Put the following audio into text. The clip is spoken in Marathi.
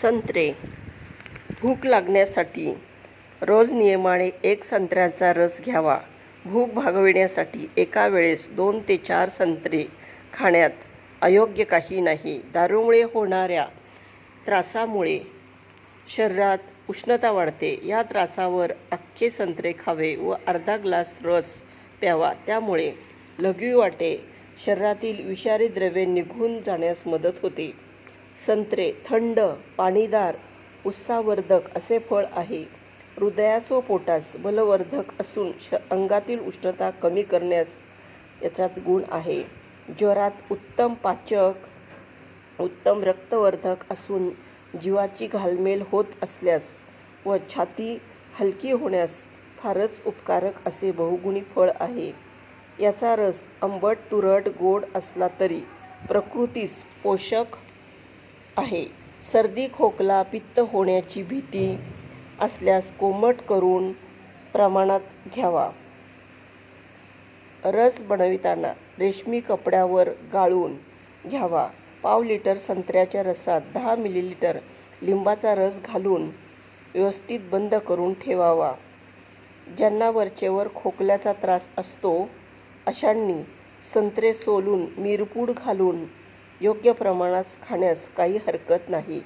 संत्रे. भूक लागण्यासाठी रोज नियमाने 1 संत्र्याचा रस घ्यावा. भूक भागविण्यासाठी एका वेळेस 2 ते 4 संत्रे खाण्यात अयोग्य काही नाही. दारूमुळे होणाऱ्या त्रासामुळे शरीरात उष्णता वाढते. या त्रासावर अख्खे संत्रे खावे व अर्धा ग्लास रस प्यावा. त्यामुळे लघवीवाटे शरीरातील विषारी द्रव्ये निघून जाण्यास मदत होते. संत्रे थंड, पाणीदार, उत्साहवर्धक असे फळ आहे. हृदयास व पोटास बलवर्धक असून अंगातील उष्णता कमी करण्यास याच्यात गुण आहे. ज्वरात उत्तम पाचक, उत्तम रक्तवर्धक असून जीवाची घालमेल होत असल्यास व छाती हलकी होण्यास फारच उपकारक असे बहुगुणी फळ आहे. याचा रस आंबट, तुरट, गोड असला तरी प्रकृतीस पोषक आहे. सर्दी, खोकला, पित्त होण्याची भीती असल्यास कोमट करून प्रमाणात घ्यावा. रस बनविताना रेशमी कपड्यावर गाळून घ्यावा. पाव लिटर संत्र्याच्या रसात 10 मिलीलिटर लिंबाचा रस घालून व्यवस्थित बंद करून ठेवावा. ज्यांना वरचेवर खोकल्याचा त्रास असतो अशांनी संत्रे सोलून मिरपूड घालून योग्य प्रमाणात खाण्यास काही हरकत नाही.